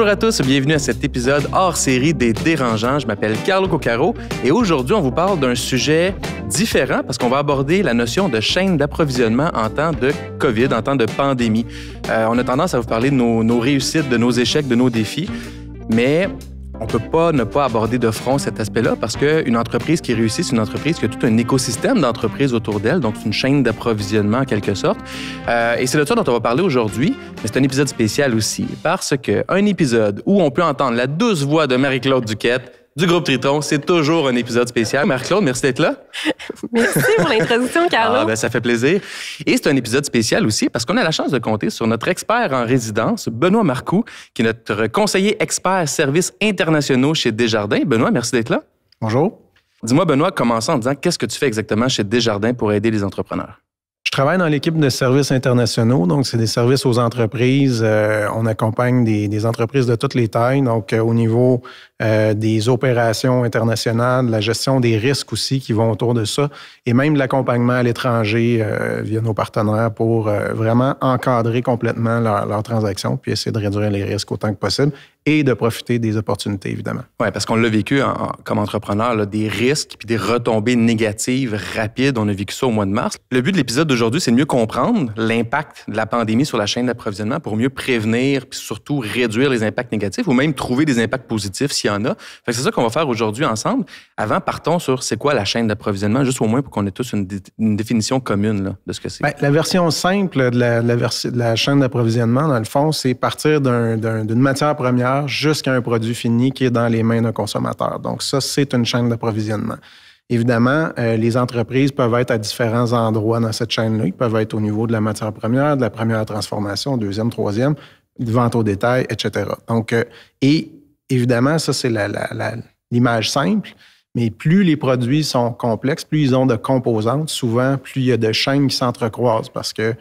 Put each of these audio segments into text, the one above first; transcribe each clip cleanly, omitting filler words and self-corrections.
Bonjour à tous, bienvenue à cet épisode hors série des Dérangeants. Je m'appelle Carlo Coccaro et aujourd'hui, on vous parle d'un sujet différent parce qu'on va aborder la notion de chaîne d'approvisionnement en temps de COVID, en temps de pandémie. On a tendance à vous parler de nos réussites, de nos échecs, de nos défis, mais on ne peut pas ne pas aborder de front cet aspect-là parce qu'une entreprise qui réussit, c'est une entreprise qui a tout un écosystème d'entreprises autour d'elle, donc c'est une chaîne d'approvisionnement en quelque sorte. Et c'est de ça dont on va parler aujourd'hui, mais c'est un épisode spécial aussi parce qu'un épisode où on peut entendre la douce voix de Marie-Claude Duquette du groupe Triton, c'est toujours un épisode spécial. Marie-Claude, merci d'être là. Merci pour l'introduction, Carlo. Ça fait plaisir. Et c'est un épisode spécial aussi parce qu'on a la chance de compter sur notre expert en résidence, Benoît Marcoux, qui est notre conseiller expert services internationaux chez Desjardins. Benoît, merci d'être là. Bonjour. Dis-moi, Benoît, commençons en disant qu'est-ce que tu fais exactement chez Desjardins pour aider les entrepreneurs? Je travaille dans l'équipe de services internationaux, donc c'est des services aux entreprises. On accompagne des entreprises de toutes les tailles, donc au niveau des opérations internationales, la gestion des risques aussi qui vont autour de ça, et même l'accompagnement à l'étranger via nos partenaires pour vraiment encadrer complètement leurs transactions, puis essayer de réduire les risques autant que possible et de profiter des opportunités, évidemment. Oui, parce qu'on l'a vécu comme entrepreneur, là, des risques puis des retombées négatives rapides. On a vécu ça au mois de mars. Le but de l'épisode d'aujourd'hui, c'est de mieux comprendre l'impact de la pandémie sur la chaîne d'approvisionnement pour mieux prévenir puis surtout réduire les impacts négatifs ou même trouver des impacts positifs s'il y en a. Fait que c'est ça qu'on va faire aujourd'hui ensemble. Avant, partons sur c'est quoi la chaîne d'approvisionnement, juste au moins pour qu'on ait tous une définition commune là, de ce que c'est. Bien, la version simple de la chaîne d'approvisionnement, dans le fond, c'est partir d'une matière première jusqu'à un produit fini qui est dans les mains d'un consommateur. Donc ça, c'est une chaîne d'approvisionnement. Évidemment, les entreprises peuvent être à différents endroits dans cette chaîne-là. Ils peuvent être au niveau de la matière première, de la première transformation, deuxième, troisième, de vente au détail, etc. Donc, et évidemment, ça, c'est l'image simple, mais plus les produits sont complexes, plus ils ont de composantes, souvent, plus il y a de chaînes qui s'entrecroisent parce que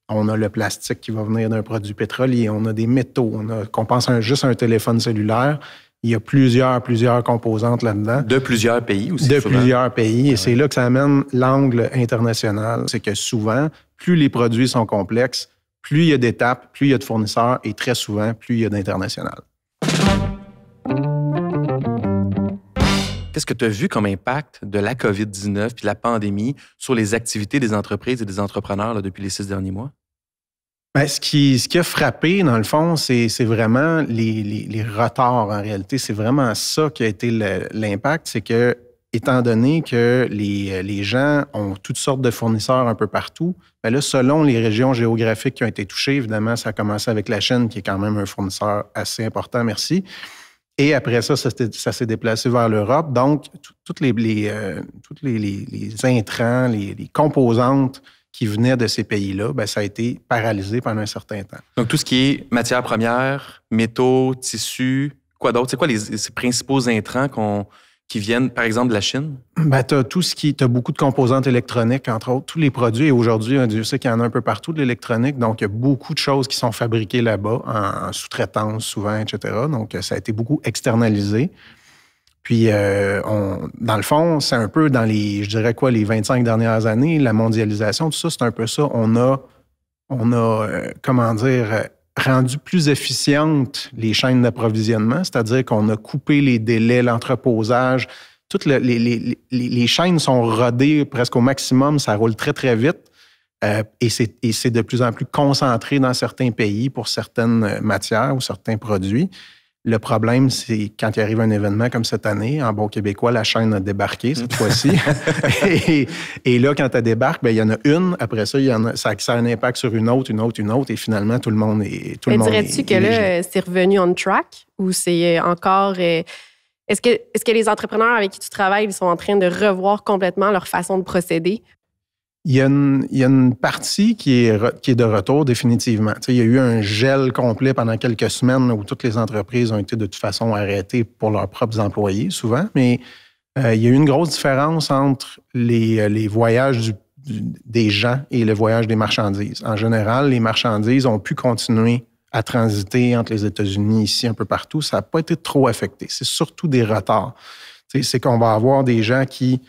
on a le plastique qui va venir d'un produit pétrolier, on a des métaux, qu'on pense juste à un téléphone cellulaire, il y a plusieurs composantes là-dedans. De plusieurs pays aussi. De souvent. Plusieurs pays, et c'est là que ça amène l'angle international. C'est que souvent, plus les produits sont complexes, plus il y a d'étapes, plus il y a de fournisseurs, et très souvent, plus il y a d'international. Qu'est-ce que tu as vu comme impact de la COVID-19 puis de la pandémie sur les activités des entreprises et des entrepreneurs là, depuis les 6 derniers mois? Bien, ce qui a frappé, dans le fond, c'est vraiment les retards, en réalité. C'est vraiment ça qui a été l'impact. C'est que, étant donné que les gens ont toutes sortes de fournisseurs un peu partout, bien là, selon les régions géographiques qui ont été touchées, évidemment, ça a commencé avec la Chine, qui est quand même un fournisseur assez important, merci. Et après ça s'est déplacé vers l'Europe. Donc, toutes les intrants, les composantes qui venaient de ces pays-là, bien, ça a été paralysé pendant un certain temps. Donc, tout ce qui est matières premières, métaux, tissus, quoi d'autre? C'est quoi ces principaux intrants qui viennent, par exemple, de la Chine? Bien, tu as beaucoup de composantes électroniques, entre autres. Tous les produits, et aujourd'hui, Dieu sait qu'il y en a un peu partout de l'électronique. Donc, il y a beaucoup de choses qui sont fabriquées là-bas, en sous-traitance souvent, etc. Donc, ça a été beaucoup externalisé. Puis, dans le fond, c'est un peu dans les 25 dernières années, la mondialisation, tout ça, c'est un peu ça. On a rendu plus efficientes les chaînes d'approvisionnement, c'est-à-dire qu'on a coupé les délais, l'entreposage. Toutes les chaînes sont rodées presque au maximum, ça roule très, très vite. Et c'est de plus en plus concentré dans certains pays pour certaines matières ou certains produits. Le problème, c'est quand il arrive un événement comme cette année, en bon québécois, la chaîne a débarqué cette fois-ci. et là, quand elle débarque, bien, il y en a une. Après ça, ça a un impact sur une autre. Et finalement, tout le monde est. Dirais-tu que là, c'est revenu on track ou c'est encore. Est-ce que les entrepreneurs avec qui tu travailles, ils sont en train de revoir complètement leur façon de procéder? Il y a une partie qui est de retour définitivement. Tu sais, il y a eu un gel complet pendant quelques semaines où toutes les entreprises ont été de toute façon arrêtées pour leurs propres employés, souvent. Mais il y a eu une grosse différence entre les voyages des gens et le voyage des marchandises. En général, les marchandises ont pu continuer à transiter entre les États-Unis, ici, un peu partout. Ça n'a pas été trop affecté. C'est surtout des retards. Tu sais, c'est qu'on va avoir des gens qui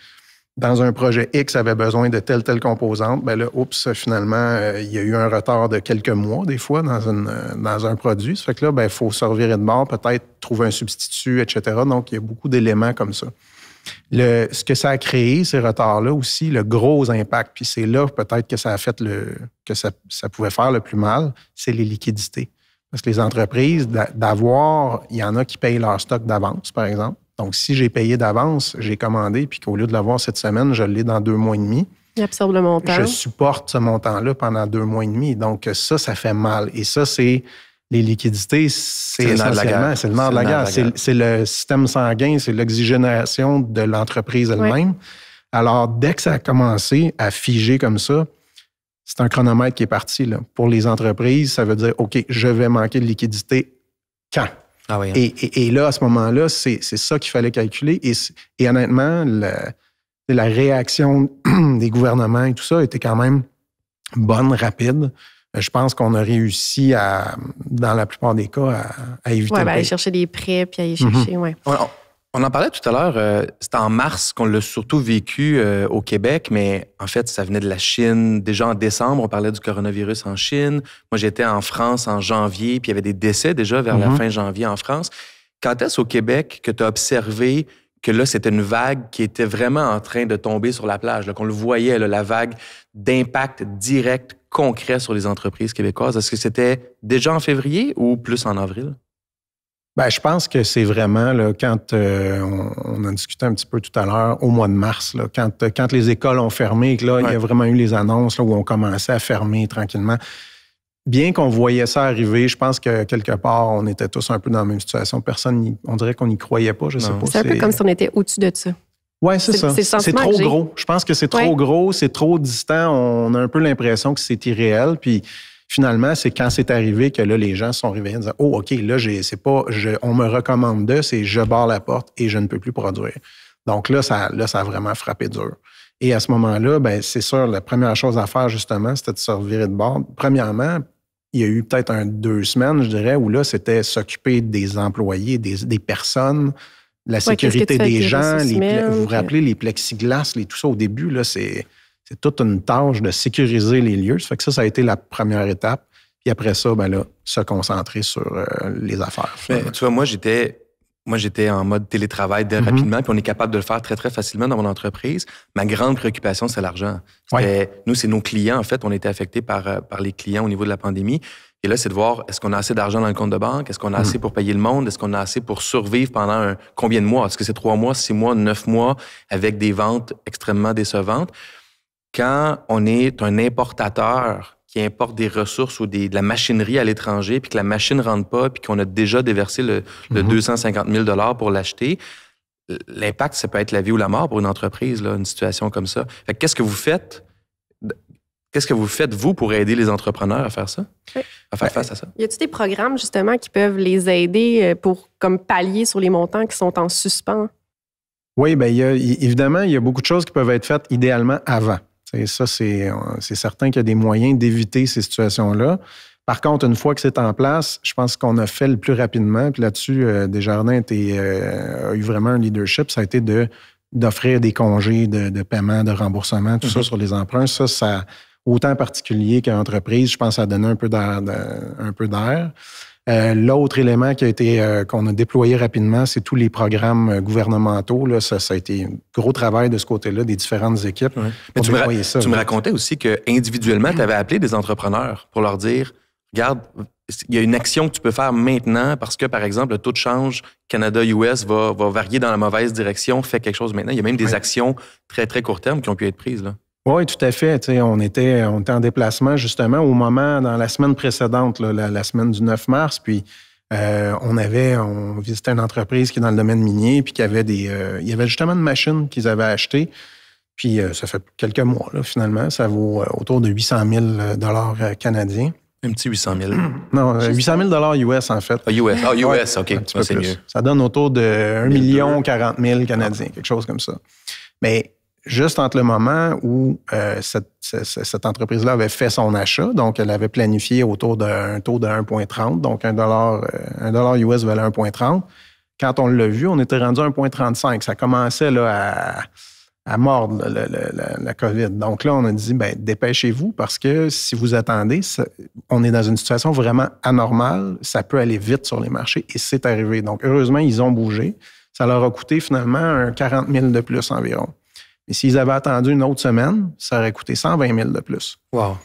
dans un projet X, avait besoin de telle composante, ben là, finalement, il y a eu un retard de quelques mois, des fois, dans un produit. Ça fait que là, ben, il faut se revirer de bord, peut-être trouver un substitut, etc. Donc, il y a beaucoup d'éléments comme ça. Ce que ça a créé, ces retards-là aussi, le gros impact, puis c'est là peut-être que ça a fait que ça pouvait faire le plus mal, c'est les liquidités. Parce que les entreprises, il y en a qui payent leur stock d'avance, par exemple. Donc, si j'ai payé d'avance, j'ai commandé, puis qu'au lieu de l'avoir cette semaine, je l'ai dans 2 mois et demi. Il absorbe le montant. Je supporte ce montant-là pendant 2 mois et demi. Donc, ça fait mal. Et ça, c'est les liquidités, c'est essentiellement, c'est le nerf de la guerre. C'est le système sanguin, c'est l'oxygénation de l'entreprise elle-même. Oui. Alors, dès que ça a commencé à figer comme ça, c'est un chronomètre qui est parti. Là. Pour les entreprises, ça veut dire, OK, je vais manquer de liquidité quand? Ah oui, hein. Et là, à ce moment-là, c'est ça qu'il fallait calculer. Et honnêtement, la réaction des gouvernements et tout ça était quand même bonne, rapide. Je pense qu'on a réussi dans la plupart des cas, à éviter aller chercher des prêts puis aller chercher, ouais. On en parlait tout à l'heure, c'était en mars qu'on l'a surtout vécu au Québec, mais en fait, ça venait de la Chine. Déjà en décembre, on parlait du coronavirus en Chine. Moi, j'étais en France en janvier, puis il y avait des décès déjà vers la fin janvier en France. Quand est-ce au Québec que tu as observé que là, c'était une vague qui était vraiment en train de tomber sur la plage, là, qu'on le voyait, là, la vague d'impact direct, concret sur les entreprises québécoises? Est-ce que c'était déjà en février ou plus en avril? Bien, je pense que c'est vraiment, là, quand on en discutait un petit peu tout à l'heure, au mois de mars, là, quand les écoles ont fermé et que là, il y a vraiment eu les annonces là, où on commençait à fermer tranquillement. Bien qu'on voyait ça arriver, je pense que quelque part, on était tous un peu dans la même situation. On dirait qu'on n'y croyait pas, je sais pas. C'est un peu comme si on était au-dessus de ça. Oui, c'est ça. C'est trop gros. Je pense que c'est trop gros, c'est trop distant. On a un peu l'impression que c'est irréel. Puis finalement, c'est quand c'est arrivé que là, les gens se sont réveillés en disant « Oh, OK, là, on me recommande c'est je barre la porte et je ne peux plus produire. » Donc là, ça a vraiment frappé dur. Et à ce moment-là, bien, c'est sûr, la première chose à faire, justement, c'était de se revirer de bord. Premièrement, il y a eu peut-être 2 semaines, je dirais, où là, c'était s'occuper des employés, des personnes, la sécurité des gens. Vous vous rappelez, les plexiglas, tout ça au début, là, c'est toute une tâche de sécuriser les lieux. Ça fait que ça a été la première étape. Puis après ça, ben là, se concentrer sur les affaires. Mais, tu vois, moi, j'étais en mode télétravail rapidement, puis on est capable de le faire très, très facilement dans mon entreprise. Ma grande préoccupation, c'est l'argent. Nous, c'est nos clients, en fait. On était affectés par les clients au niveau de la pandémie. Et là, c'est de voir, est-ce qu'on a assez d'argent dans le compte de banque? Est-ce qu'on a assez pour payer le monde? Est-ce qu'on a assez pour survivre pendant combien de mois? Est-ce que c'est 3 mois, 6 mois, 9 mois avec des ventes extrêmement décevantes? Quand on est un importateur qui importe des ressources ou de la machinerie à l'étranger, puis que la machine ne rentre pas, puis qu'on a déjà déversé le 250 000 $ pour l'acheter, l'impact, ça peut être la vie ou la mort pour une entreprise, là, une situation comme ça. Fait que qu'est-ce que vous faites? Qu'est-ce que vous faites, vous, pour aider les entrepreneurs à faire ça? Oui. À faire face à ça? Y a-t-il des programmes, justement, qui peuvent les aider pour comme pallier sur les montants qui sont en suspens? Oui, bien, évidemment, il y a beaucoup de choses qui peuvent être faites idéalement avant. Et ça, c'est certain qu'il y a des moyens d'éviter ces situations-là. Par contre, une fois que c'est en place, je pense qu'on a fait le plus rapidement. Puis là-dessus, Desjardins a eu vraiment un leadership. Ça a été d'offrir des congés de paiement, de remboursement, tout ça sur les emprunts. Ça, autant particulier qu'entreprise, je pense que ça a donné un peu d'air. L'autre élément qui a été qu'on a déployé rapidement, c'est tous les programmes gouvernementaux. Là, ça a été un gros travail de ce côté-là, des différentes équipes. Oui. Mais tu me racontais aussi qu'individuellement, tu avais appelé des entrepreneurs pour leur dire, regarde, il y a une action que tu peux faire maintenant parce que, par exemple, le taux de change Canada-US va varier dans la mauvaise direction, fais quelque chose maintenant. Il y a même des actions très, très court terme qui ont pu être prises, là. Oui, tout à fait. On était en déplacement justement dans la semaine précédente, là, la semaine du 9 mars, puis on visitait une entreprise qui est dans le domaine minier, puis il y avait justement une machine qu'ils avaient achetée, puis ça fait quelques mois, là, finalement. Ça vaut autour de 800 000 $ canadiens. Un petit 800 000. Non, 800 000 $ US, en fait. Ah, US, OK. C'est mieux. Ça donne autour de 1 40 000 canadiens, quelque chose comme ça. Mais juste entre le moment où cette entreprise-là avait fait son achat, donc elle avait planifié autour d'un taux de 1,30, donc $1 US valait 1,30. Quand on l'a vu, on était rendu à 1,35. Ça commençait là, à mordre la COVID. Donc là, on a dit, dépêchez-vous parce que si vous attendez, on est dans une situation vraiment anormale. Ça peut aller vite sur les marchés et c'est arrivé. Donc, heureusement, ils ont bougé. Ça leur a coûté finalement un 40 000 de plus environ. Mais s'ils avaient attendu une autre semaine, ça aurait coûté 120 000 de plus. Wow.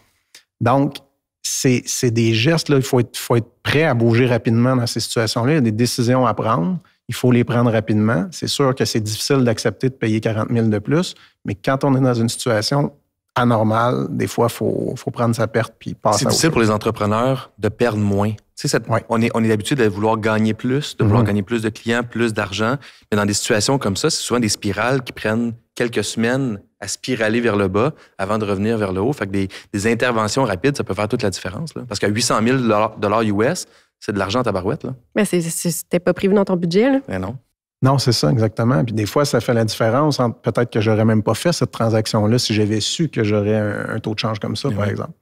Donc, c'est des gestes, là, il faut être prêt à bouger rapidement dans ces situations-là. Il y a des décisions à prendre. Il faut les prendre rapidement. C'est sûr que c'est difficile d'accepter de payer 40 000 de plus, mais quand on est dans une situation anormale, des fois, il faut prendre sa perte puis passer à autre chose. C'est difficile pour les entrepreneurs de perdre moins. Tu sais, on est habitué de vouloir gagner plus, de vouloir gagner plus de clients, plus d'argent. Mais dans des situations comme ça, c'est souvent des spirales qui prennent quelques semaines à spiraler vers le bas avant de revenir vers le haut. Fait que des interventions rapides, ça peut faire toute la différence. Là. Parce qu'à 800 000 $ US, c'est de l'argent à tabarouette. Là. Mais c'était pas prévu dans ton budget. Là. Mais non. Non, c'est ça, exactement. Puis des fois, ça fait la différence entre peut-être que j'aurais même pas fait cette transaction-là si j'avais su que j'aurais un taux de change comme ça, par exemple.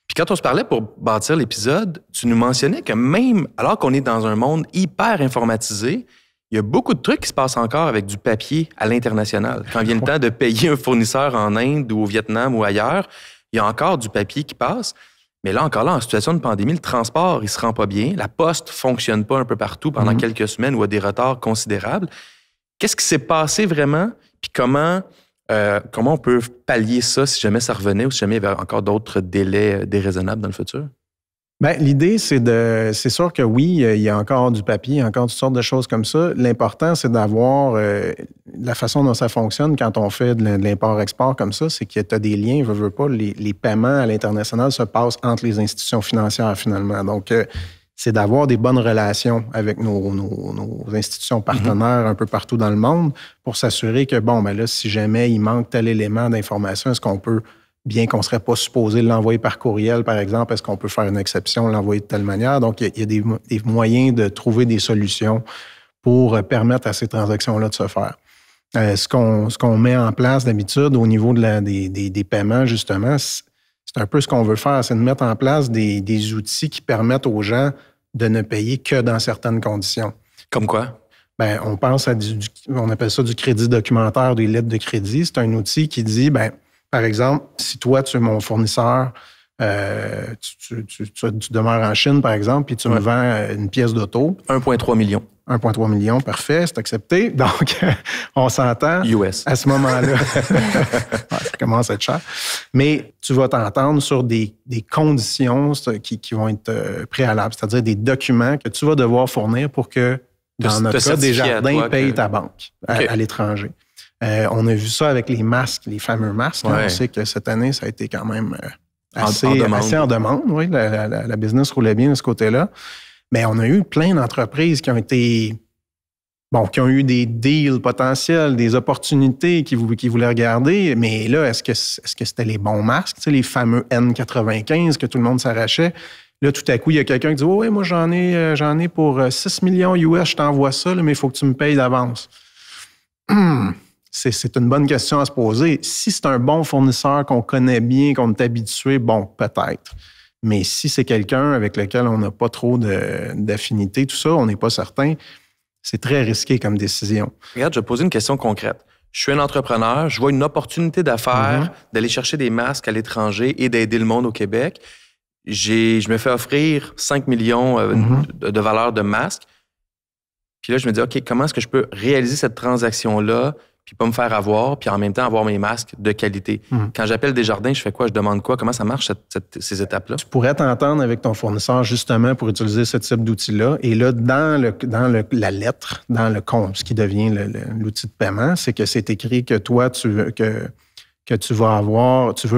Puis quand on se parlait pour bâtir l'épisode, tu nous mentionnais que même alors qu'on est dans un monde hyper informatisé, il y a beaucoup de trucs qui se passent encore avec du papier à l'international. Quand vient le temps de payer un fournisseur en Inde ou au Vietnam ou ailleurs, il y a encore du papier qui passe. Mais là, encore là, en situation de pandémie, le transport, il se rend pas bien. La poste fonctionne pas un peu partout pendant quelques semaines ou a des retards considérables. Qu'est-ce qui s'est passé vraiment? Puis comment on peut pallier ça si jamais ça revenait ou si jamais il y avait encore d'autres délais déraisonnables dans le futur? Bien, l'idée, c'est sûr que oui, il y a encore du papier, il y a encore toutes sortes de choses comme ça. L'important, c'est d'avoir la façon dont ça fonctionne quand on fait de l'import-export comme ça, c'est que tu as des liens, veux pas, les paiements à l'international se passent entre les institutions financières finalement. Donc, c'est d'avoir des bonnes relations avec nos institutions partenaires un peu partout dans le monde pour s'assurer que, là, si jamais il manque tel élément d'information, est-ce qu'on peut, bien qu'on ne serait pas supposé l'envoyer par courriel, par exemple, est-ce qu'on peut faire une exception, l'envoyer de telle manière? Donc, il y a des moyens de trouver des solutions pour permettre à ces transactions-là de se faire. Ce qu'on met en place d'habitude au niveau des paiements, justement, c'est un peu ce qu'on veut faire, c'est de mettre en place des outils qui permettent aux gens de ne payer que dans certaines conditions. Comme quoi? Bien, on pense à on appelle ça du crédit documentaire, des lettres de crédit. C'est un outil qui dit, par exemple, si toi, tu es mon fournisseur, tu demeures en Chine, par exemple, puis tu me vends une pièce d'auto. 1,3 million. 1,3 million, parfait, c'est accepté. Donc, on s'entend. US. À ce moment-là, ça commence à être cher. Mais tu vas t'entendre sur des conditions qui vont être préalables, c'est-à-dire des documents que tu vas devoir fournir pour que, dans notre cas, Desjardins paye ta banque à l'étranger. On a vu ça avec les masques, les fameux masques. On sait que cette année, ça a été quand même assez en demande. Oui, la business roulait bien de ce côté-là. Mais on a eu plein d'entreprises qui ont eu des deals potentiels, des opportunités qui voulaient regarder. Mais là, est-ce que c'était les bons masques, les fameux N95 que tout le monde s'arrachait? Là, tout à coup, il y a quelqu'un qui dit « Oui, moi, j'en ai pour 6 millions US, je t'envoie ça, là, mais il faut que tu me payes d'avance. » C'est une bonne question à se poser. Si c'est un bon fournisseur qu'on connaît bien, qu'on est habitué, peut-être. Mais si c'est quelqu'un avec lequel on n'a pas trop d'affinité, tout ça, on n'est pas certain, c'est très risqué comme décision. Regarde, je vais poser une question concrète. Je suis un entrepreneur, je vois une opportunité d'affaires d'aller chercher des masques à l'étranger et d'aider le monde au Québec. Je me fais offrir 5 millions de valeur de masques. Puis là, je me dis, OK, comment est-ce que je peux réaliser cette transaction-là puis pas me faire avoir, puis en même temps avoir mes masques de qualité. Quand j'appelle Desjardins, je fais quoi? Je demande quoi? Comment ça marche, ces étapes-là? Tu pourrais t'entendre avec ton fournisseur justement pour utiliser ce type d'outil-là. Et là, dans la lettre, dans le compte, ce qui devient l'outil de paiement, c'est que c'est écrit que toi, tu veux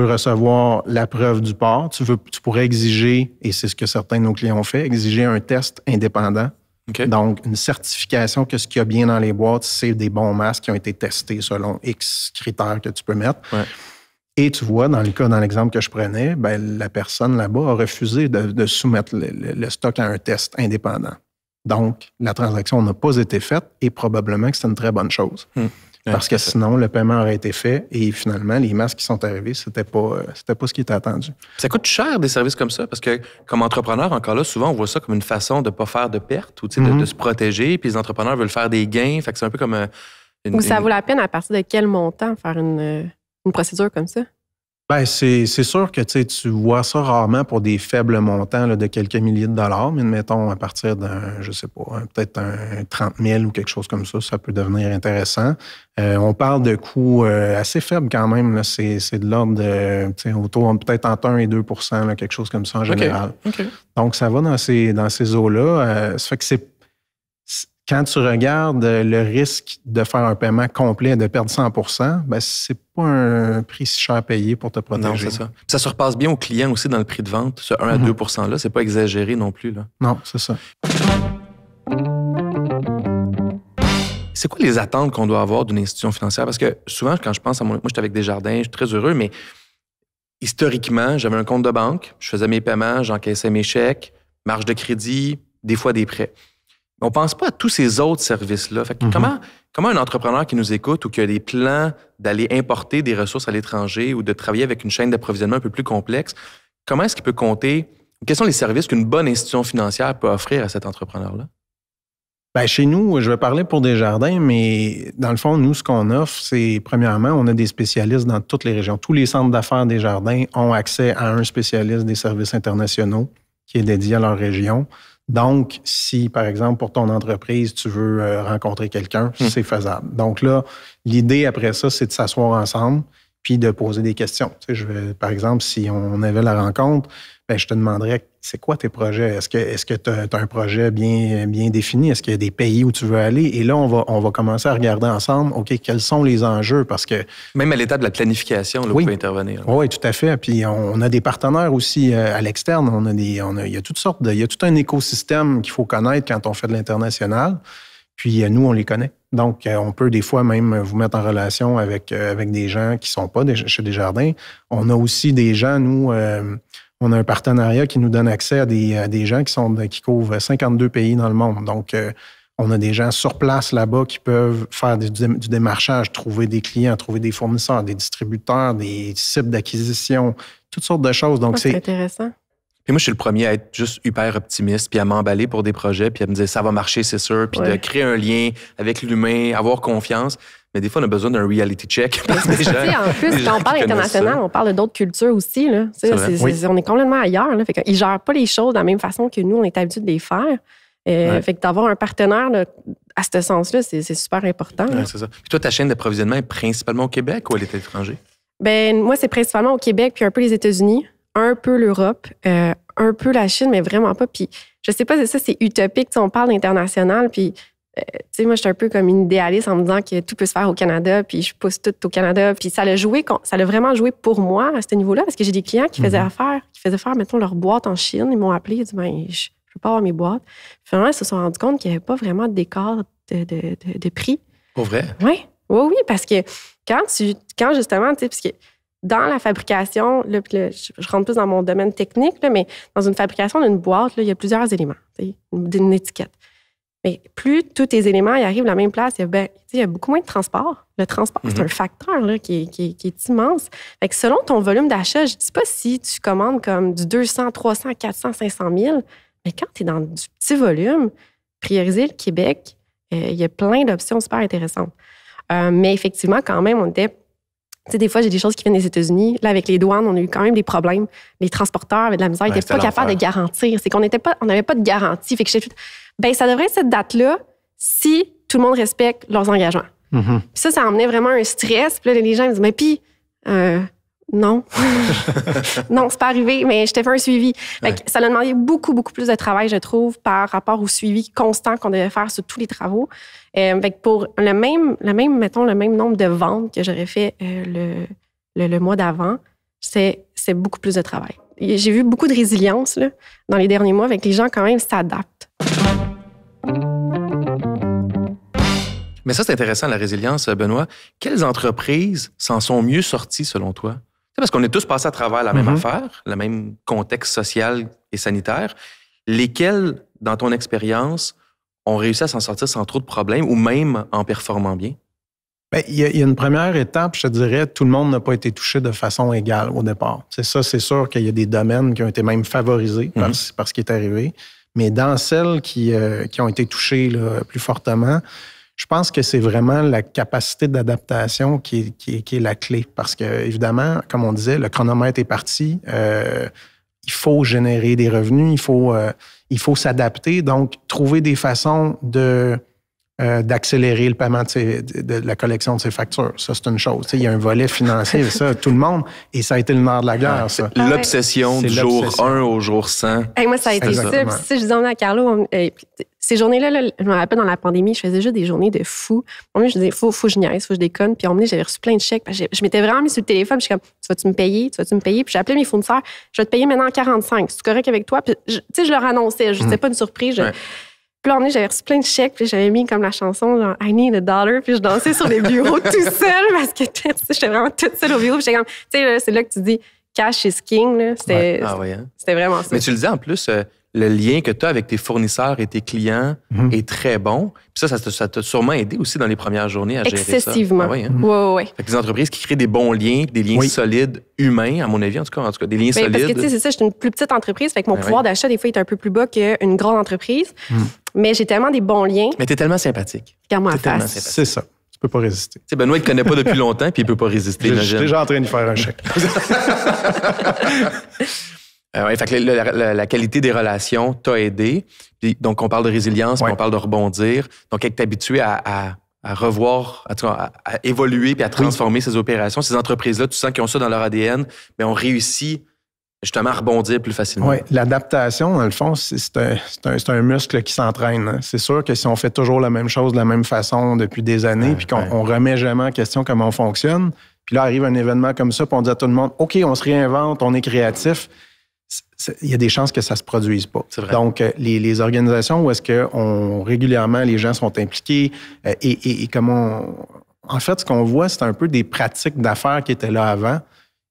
recevoir la preuve du port. Tu pourrais exiger, et c'est ce que certains de nos clients ont fait, exiger un test indépendant. Okay. Donc, une certification que ce qu'il y a bien dans les boîtes, c'est des bons masques qui ont été testés selon X critères que tu peux mettre. Ouais. Et tu vois, dans l'exemple que je prenais, la personne là-bas a refusé de soumettre le stock à un test indépendant. Donc, la transaction n'a pas été faite et probablement que c'est une très bonne chose. Parce que sinon, le paiement aurait été fait et finalement, les masques qui sont arrivés, c'était pas ce qui était attendu. Ça coûte cher des services comme ça parce que comme entrepreneur, encore là, souvent, on voit ça comme une façon de ne pas faire de pertes ou de se protéger. Puis les entrepreneurs veulent faire des gains. Fait que c'est un peu comme Ou ça vaut la peine à partir de quel montant faire une procédure comme ça? Bien, c'est sûr que tu vois ça rarement pour des faibles montants là, de quelques milliers de dollars, mais mettons à partir d'un, je sais pas, peut-être un 30 000 ou quelque chose comme ça peut devenir intéressant. On parle de coûts assez faibles quand même. Là, c'est de l'ordre de autour peut-être entre 1 et 2 là, quelque chose comme ça en général. Okay. Donc, ça va dans ces eaux-là. Ça fait que quand tu regardes le risque de faire un paiement complet et de perdre 100 ben c'est pas un prix si cher à payer pour te protéger. Non, c'est ça. Puis ça se repasse bien au client aussi dans le prix de vente. Ce 1 à 2 %-là, c'est pas exagéré non plus. Là. Non, c'est ça. C'est quoi les attentes qu'on doit avoir d'une institution financière? Parce que souvent, quand je pense à moi, j'étais avec Desjardins, je suis très heureux, mais historiquement, j'avais un compte de banque, je faisais mes paiements, j'encaissais mes chèques, marge de crédit, des fois des prêts. On ne pense pas à tous ces autres services-là. Fait que comment un entrepreneur qui nous écoute ou qui a des plans d'aller importer des ressources à l'étranger ou de travailler avec une chaîne d'approvisionnement un peu plus complexe, comment est-ce qu'il peut compter? Quels sont les services qu'une bonne institution financière peut offrir à cet entrepreneur-là? Bien, chez nous, je vais parler pour Desjardins, mais dans le fond, nous, ce qu'on offre, c'est premièrement, on a des spécialistes dans toutes les régions. Tous les centres d'affaires Desjardins ont accès à un spécialiste des services internationaux qui est dédié à leur région. Donc, si, par exemple, pour ton entreprise, tu veux rencontrer quelqu'un, c'est faisable. Donc là, l'idée après ça, c'est de s'asseoir ensemble puis de poser des questions. Tu sais, par exemple, si on avait la rencontre, bien, je te demanderais, c'est quoi tes projets? Est-ce que tu as un projet bien défini? Est-ce qu'il y a des pays où tu veux aller? Et là, on va commencer à regarder ensemble, OK, quels sont les enjeux? Parce que... Même à l'étape de la planification, là, oui, vous pouvez intervenir. Là. Oui, tout à fait. Puis on a des partenaires aussi à l'externe. Il y a toutes sortes il y a tout un écosystème qu'il faut connaître quand on fait de l'international. Puis nous, on les connaît. Donc, on peut des fois même vous mettre en relation avec des gens qui ne sont pas chez Desjardins. On a aussi des gens, nous, on a un partenariat qui nous donne accès à des gens qui couvrent 52 pays dans le monde. Donc, on a des gens sur place là-bas qui peuvent faire du démarchage, trouver des clients, trouver des fournisseurs, des distributeurs, des sites d'acquisition, toutes sortes de choses. Donc, c'est intéressant. Puis moi, je suis le premier à être juste hyper optimiste, puis à m'emballer pour des projets, puis à me dire ça va marcher, c'est sûr, puis de créer un lien avec l'humain, avoir confiance. Mais des fois, on a besoin d'un reality check. Parce que en plus, quand on parle international, on parle d'autres cultures aussi. Là. On est complètement ailleurs. Là. Fait qu'ils ne gèrent pas les choses de la même façon que nous, on est habitués de les faire. Fait que d'avoir un partenaire là, à ce sens-là, c'est super important. Ouais, c'est ça. Puis toi, ta chaîne d'approvisionnement est principalement au Québec ou elle est à l'étranger? Ben moi, c'est principalement au Québec, puis un peu les États-Unis, un peu l'Europe, un peu la Chine, mais vraiment pas. Puis je sais pas, c'est utopique. On parle d'international, puis moi, je suis un peu comme une idéaliste en me disant que tout peut se faire au Canada, puis je pousse tout au Canada. Puis ça l'a vraiment joué pour moi à ce niveau-là, parce que j'ai des clients qui faisaient faire, mettons, leur boîte en Chine. Ils m'ont appelé, ils ont dit, ben, je peux pas avoir mes boîtes. Finalement, ils se sont rendus compte qu'il n'y avait pas vraiment d'écart de prix. Pour vrai? Oui, parce que quand justement, tu sais, parce que dans la fabrication, là, je rentre plus dans mon domaine technique, là, mais dans une fabrication d'une boîte, là, il y a plusieurs éléments, d'une étiquette. Mais plus tous tes éléments ils arrivent à la même place, il y a beaucoup moins de transport. Le transport, c'est un facteur là, qui est immense. Fait que selon ton volume d'achat, je ne dis pas si tu commandes comme du 200, 300, 400, 500 000, mais quand tu es dans du petit volume, prioriser le Québec, il y a plein d'options super intéressantes. Mais effectivement, quand même, on était... Tu sais, des fois, j'ai des choses qui viennent des États-Unis. Là, avec les douanes, on a eu quand même des problèmes. Les transporteurs avaient de la misère, ils n'étaient pas capables de garantir. C'est qu'on n'avait pas de garantie. Fait que ça devrait être cette date-là si tout le monde respecte leurs engagements. Puis ça emmenait vraiment un stress. Puis là, les gens me disent, mais puis, non. Non, c'est pas arrivé, mais je t'ai fait un suivi. Fait que ça a demandé beaucoup, beaucoup plus de travail, je trouve, par rapport au suivi constant qu'on devait faire sur tous les travaux. Fait que pour le même nombre de ventes que j'aurais fait le mois d'avant, c'est beaucoup plus de travail. J'ai vu beaucoup de résilience là, dans les derniers mois, avec les gens quand même s'adaptent. Mais ça, c'est intéressant, la résilience, Benoît. Quelles entreprises s'en sont mieux sorties, selon toi? Parce qu'on est tous passés à travers la même affaire, le même contexte social et sanitaire. Lesquelles, dans ton expérience, ont réussi à s'en sortir sans trop de problèmes ou même en performant bien? Bien, il y a une première étape, je te dirais, tout le monde n'a pas été touché de façon égale au départ. C'est sûr qu'il y a des domaines qui ont été même favorisés par ce qui est arrivé. Mais dans celles qui ont été touchées là, plus fortement, Je pense que c'est vraiment la capacité d'adaptation qui est la clé. Parce que, évidemment, comme on disait, le chronomètre est parti. Il faut générer des revenus, il faut s'adapter. Donc, trouver des façons d'accélérer le paiement de la collection de ses factures. Ça, c'est une chose. Il y a un volet financier, ça, tout le monde, et ça a été le nerf de la guerre, ça. L'obsession du jour 1 au jour 100. Moi, ça a été ça. Puis, je disais à Carlo, ces journées-là, je me rappelle dans la pandémie, je faisais juste des journées de fou. Je me disais, faut que je niaise, faut que je déconne. Puis, j'avais reçu plein de chèques. Je m'étais vraiment mis sur le téléphone. Je suis comme, tu vas-tu me payer? Puis, j'ai appelé mes fournisseurs. Je vais te payer maintenant 45. C'est correct avec toi? Puis, je leur annonçais. C'était pas une surprise. Puis là, j'avais reçu plein de chèques, puis j'avais mis comme la chanson, genre, I need $1, puis je dansais sur les bureaux tout seul, parce que j'étais vraiment toute seule au bureau. Puis j'étais comme, tu sais, c'est là que tu dis, cash is king, là. C'était vraiment ça. Mais tu le dis en plus, le lien que tu as avec tes fournisseurs et tes clients est très bon. Puis ça t'a sûrement aidé aussi dans les premières journées à gérer ça. Excessivement. Oui. Fait que des entreprises qui créent des bons liens, des liens solides, humains, à mon avis, en tout cas des liens solides. Parce que, tu sais, c'est ça, j'étais une plus petite entreprise, fait que mon pouvoir d'achat, des fois, est un peu plus bas qu'une grande entreprise. Mais j'ai tellement des bons liens. Mais t'es tellement sympathique. C'est ça. Tu peux pas résister. Tu sais, Benoît, il te connaît pas depuis longtemps, puis il peut pas résister. Je suis déjà en train de faire un chèque. Fait que la qualité des relations t'a aidé. Puis, donc, on parle de résilience, puis on parle de rebondir. Donc, être habitué à revoir, à évoluer puis à transformer ces opérations. Ces entreprises-là, tu sens qu'ils ont ça dans leur ADN, mais on réussit justement à rebondir plus facilement. Oui, l'adaptation, dans le fond, c'est un muscle qui s'entraîne. Hein. C'est sûr que si on fait toujours la même chose de la même façon depuis des années, puis qu'on remet jamais en question comment on fonctionne, puis là, arrive un événement comme ça, puis on dit à tout le monde, OK, on se réinvente, on est créatif, il y a des chances que ça ne se produise pas. Donc, les organisations où est-ce que régulièrement, les gens sont impliqués et comment en fait, ce qu'on voit, c'est un peu des pratiques d'affaires qui étaient là avant,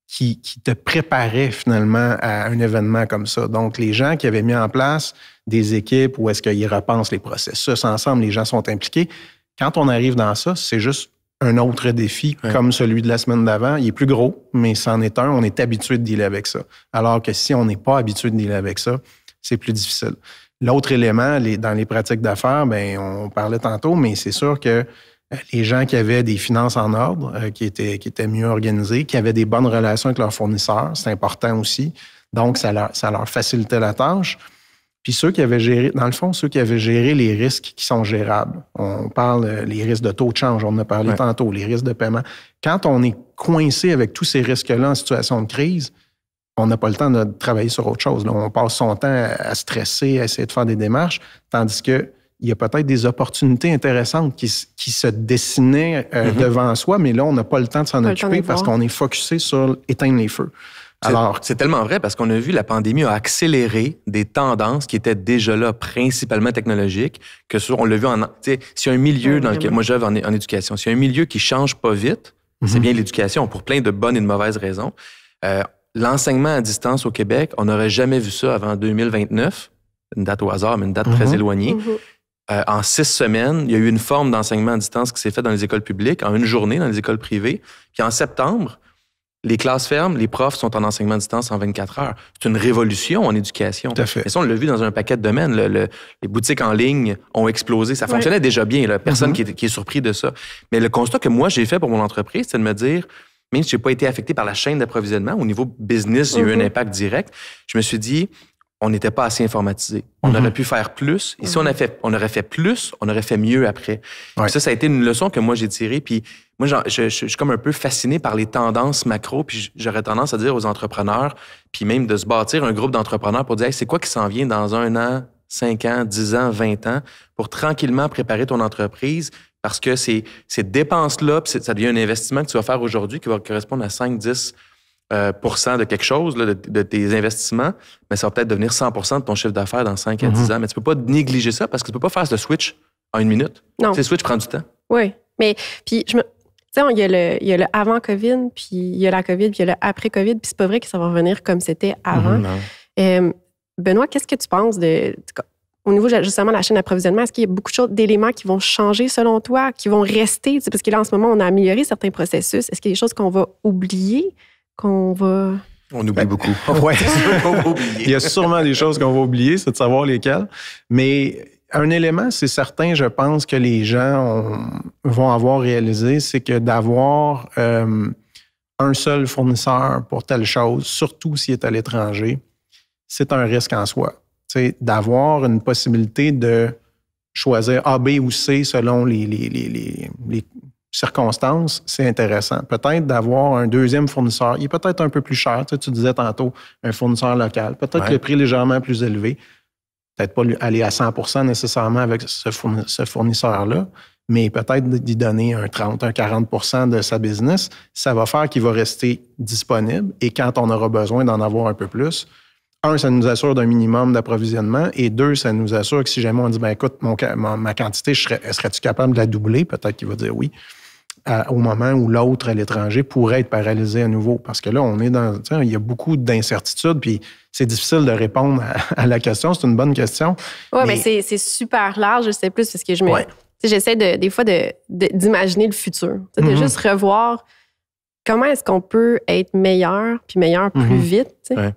qui te préparaient finalement à un événement comme ça. Donc, les gens qui avaient mis en place des équipes où est-ce qu'ils repensent les processus ensemble, les gens sont impliqués. Quand on arrive dans ça, c'est juste un autre défi comme celui de la semaine d'avant. Il est plus gros, mais c'en est un. On est habitué de dealer avec ça. Alors que si on n'est pas habitué de dealer avec ça, c'est plus difficile. L'autre élément, dans les pratiques d'affaires, bien, on parlait tantôt, mais c'est sûr que les gens qui avaient des finances en ordre, qui étaient mieux organisés, qui avaient des bonnes relations avec leurs fournisseurs, c'est important aussi. Donc, ça leur facilitait la tâche. Puis ceux qui avaient géré, dans le fond, ceux qui avaient géré les risques qui sont gérables. On parle les risques de taux de change, on en a parlé tantôt, les risques de paiement. Quand on est coincé avec tous ces risques-là en situation de crise, on n'a pas le temps de travailler sur autre chose. Là, on passe son temps à stresser, à essayer de faire des démarches, tandis que il y a peut-être des opportunités intéressantes qui se dessinaient devant soi, mais là, on n'a pas le temps de s'en occuper parce qu'on est focusé sur éteindre les feux. Alors, c'est tellement vrai parce qu'on a vu la pandémie a accéléré des tendances qui étaient déjà là, principalement technologiques, que on l'a vu s'il y a un milieu dans lequel, moi j'œuvre en éducation, s'il y a un milieu qui change pas vite, c'est bien l'éducation, pour plein de bonnes et de mauvaises raisons. L'enseignement à distance au Québec, on n'aurait jamais vu ça avant 2029, une date au hasard, mais une date très éloignée. En 6 semaines, il y a eu une forme d'enseignement à distance qui s'est faite dans les écoles publiques, en une journée dans les écoles privées. Puis en septembre, les classes ferment, les profs sont en enseignement à distance en 24 heures. C'est une révolution en éducation. Tout à fait. Et ça, on l'a vu dans un paquet de domaines. Les boutiques en ligne ont explosé. Ça fonctionnait déjà bien. Là. Personne qui est surpris de ça. Mais le constat que moi, j'ai fait pour mon entreprise, c'est de me dire, même si je n'ai pas été affecté par la chaîne d'approvisionnement, au niveau business, il y a eu un impact direct. Je me suis dit, on n'était pas assez informatisé. On aurait pu faire plus. Et si on aurait fait plus, on aurait fait mieux après. Ça a été une leçon que moi, j'ai tirée. Puis moi, je suis comme un peu fasciné par les tendances macro. Puis j'aurais tendance à dire aux entrepreneurs, puis même de se bâtir un groupe d'entrepreneurs pour dire, hey, c'est quoi qui s'en vient dans 1 an, 5 ans, 10 ans, 20 ans, pour tranquillement préparer ton entreprise. Parce que ces dépenses-là, puis ça devient un investissement que tu vas faire aujourd'hui qui va correspondre à 5-10 % de quelque chose, là, de tes investissements, mais ça va peut-être devenir 100% de ton chiffre d'affaires dans 5 à 10 ans. Mais tu ne peux pas négliger ça parce que tu ne peux pas faire ce switch en 1 minute. Non. Le switch prend du temps. Oui, mais puis tu sais, il y a le avant-COVID, puis il y a la COVID, puis il y a le après-COVID, puis c'est pas vrai que ça va revenir comme c'était avant. Benoît, qu'est-ce que tu penses au niveau justement de la chaîne d'approvisionnement? Est-ce qu'il y a beaucoup d'éléments qui vont changer selon toi, qui vont rester? Parce que là, en ce moment, on a amélioré certains processus. Est-ce qu'il y a des choses qu'on va oublier? On oublie beaucoup. Il y a sûrement des choses qu'on va oublier, c'est de savoir lesquelles. Mais un élément, c'est certain, je pense que les gens vont avoir réalisé, c'est que d'avoir un seul fournisseur pour telle chose, surtout s'il est à l'étranger, c'est un risque en soi. T'sais, d'avoir une possibilité de choisir A, B ou C selon les circonstances, c'est intéressant. Peut-être d'avoir un deuxième fournisseur, il est peut-être un peu plus cher. Tu disais tantôt un fournisseur local. Peut-être le prix légèrement plus élevé. Peut-être pas aller à 100% nécessairement avec ce fournisseur-là, mais peut-être d'y donner un 30, un 40% de sa business. Ça va faire qu'il va rester disponible et quand on aura besoin d'en avoir un peu plus, un, ça nous assure d'un minimum d'approvisionnement et deux, ça nous assure que si jamais on dit, ben écoute, ma quantité, serais-tu capable de la doubler? Peut-être qu'il va dire oui. Au moment où l'autre à l'étranger pourrait être paralysé à nouveau. Parce que là, on est dans... Il y a beaucoup d'incertitudes, puis c'est difficile de répondre à la question. C'est une bonne question. Oui, mais c'est super large, je sais plus, parce que j'essaie des fois d'imaginer le futur. De juste revoir comment est-ce qu'on peut être meilleur, puis meilleur plus vite. Ouais.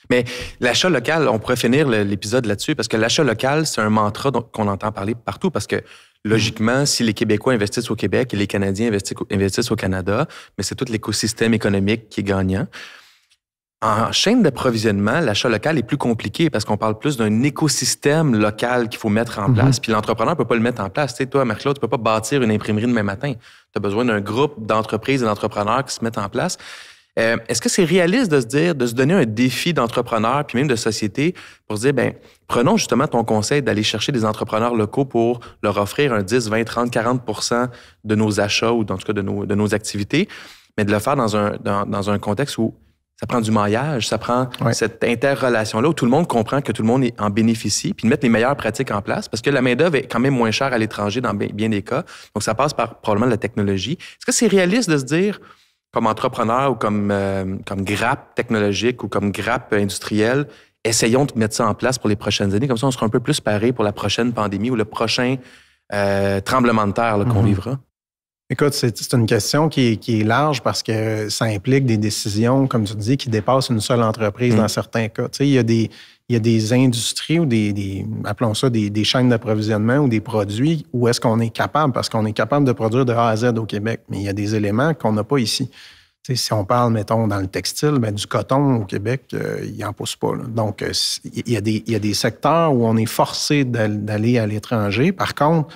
Mais l'achat local, on pourrait finir l'épisode là-dessus, parce que l'achat local, c'est un mantra qu'on entend parler partout, parce que logiquement, si les Québécois investissent au Québec et les Canadiens investissent au Canada, mais c'est tout l'écosystème économique qui est gagnant. En chaîne d'approvisionnement, l'achat local est plus compliqué parce qu'on parle plus d'un écosystème local qu'il faut mettre en place. Puis l'entrepreneur ne peut pas le mettre en place. Tu sais, toi, Marc-Claude, tu ne peux pas bâtir une imprimerie demain matin. Tu as besoin d'un groupe d'entreprises et d'entrepreneurs qui se mettent en place. Est-ce que c'est réaliste de se dire, de se donner un défi d'entrepreneur puis même de société pour se dire, bien, prenons justement ton conseil d'aller chercher des entrepreneurs locaux pour leur offrir un 10, 20, 30, 40% de nos achats ou en tout cas de nos activités, mais de le faire dans un contexte où ça prend du maillage, ça prend cette interrelation-là où tout le monde comprend que tout le monde en bénéficie, puis de mettre les meilleures pratiques en place, parce que la main-d'œuvre est quand même moins chère à l'étranger dans bien des cas. Donc, ça passe par probablement la technologie. Est-ce que c'est réaliste de se dire, comme entrepreneur ou comme grappe technologique ou comme grappe industrielle, essayons de mettre ça en place pour les prochaines années. Comme ça, on sera un peu plus paré pour la prochaine pandémie ou le prochain tremblement de terre qu'on vivra. Écoute, c'est une question qui est large parce que ça implique des décisions, comme tu dis, qui dépassent une seule entreprise dans certains cas. Tu sais, il y a des industries ou appelons ça des chaînes d'approvisionnement ou des produits où est-ce qu'on est capable, parce qu'on est capable de produire de A à Z au Québec, mais il y a des éléments qu'on n'a pas ici. Tu sais, si on parle, mettons, dans le textile, du coton au Québec, il n'en pousse pas. Là. Donc, il y a des secteurs où on est forcé d'aller à l'étranger. Par contre,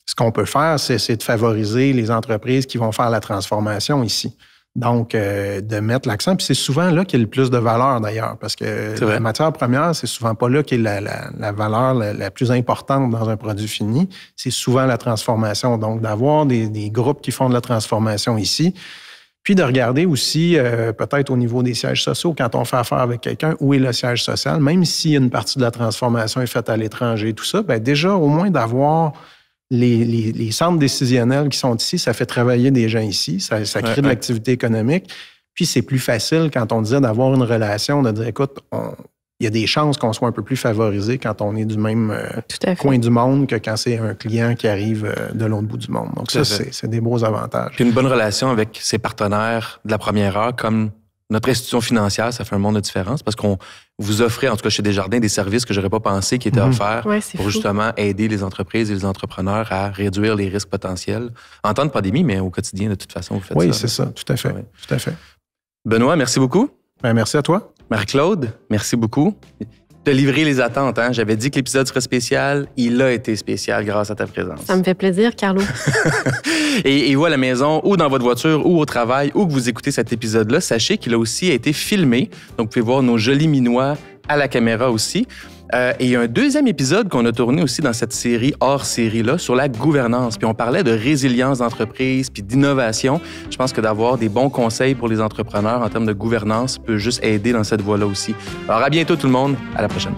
ce qu'on peut faire, c'est de favoriser les entreprises qui vont faire la transformation ici. Donc, de mettre l'accent. Puis c'est souvent là qu'il y a le plus de valeur, d'ailleurs, parce que la matière première, c'est souvent pas là qu'il y a la valeur la plus importante dans un produit fini. C'est souvent la transformation. Donc, d'avoir des groupes qui font de la transformation ici, puis de regarder aussi, peut-être au niveau des sièges sociaux, quand on fait affaire avec quelqu'un, où est le siège social, même si une partie de la transformation est faite à l'étranger, tout ça, bien déjà, au moins d'avoir les centres décisionnels qui sont ici, ça fait travailler des gens ici, ça crée de l'activité économique. Puis c'est plus facile quand on disait d'avoir une relation, de dire, écoute, il y a des chances qu'on soit un peu plus favorisé quand on est du même coin du monde que quand c'est un client qui arrive de l'autre bout du monde. Donc ça, c'est des beaux avantages. Puis une bonne relation avec ses partenaires de la première heure, comme notre institution financière, ça fait un monde de différence parce qu'on vous offrait, en tout cas chez Desjardins, des services que je n'aurais pas pensé qui étaient offerts pour justement aider les entreprises et les entrepreneurs à réduire les risques potentiels. En temps de pandémie, mais au quotidien, de toute façon, vous faites ça. Oui, c'est ça, tout à fait. Tout à fait. Benoît, merci beaucoup. Merci à toi. Marc-Claude, merci beaucoup. De livrer les attentes. Hein? J'avais dit que l'épisode serait spécial. Il a été spécial grâce à ta présence. Ça me fait plaisir, Carlo. Et vous, à la maison, ou dans votre voiture, ou au travail, ou que vous écoutez cet épisode-là, sachez qu'il a aussi été filmé. Donc, vous pouvez voir nos jolis minois à la caméra aussi. Et il y a un deuxième épisode qu'on a tourné aussi dans cette série, hors série-là, sur la gouvernance. Puis on parlait de résilience d'entreprise, puis d'innovation. Je pense que d'avoir des bons conseils pour les entrepreneurs en termes de gouvernance peut juste aider dans cette voie-là aussi. Alors à bientôt tout le monde, à la prochaine.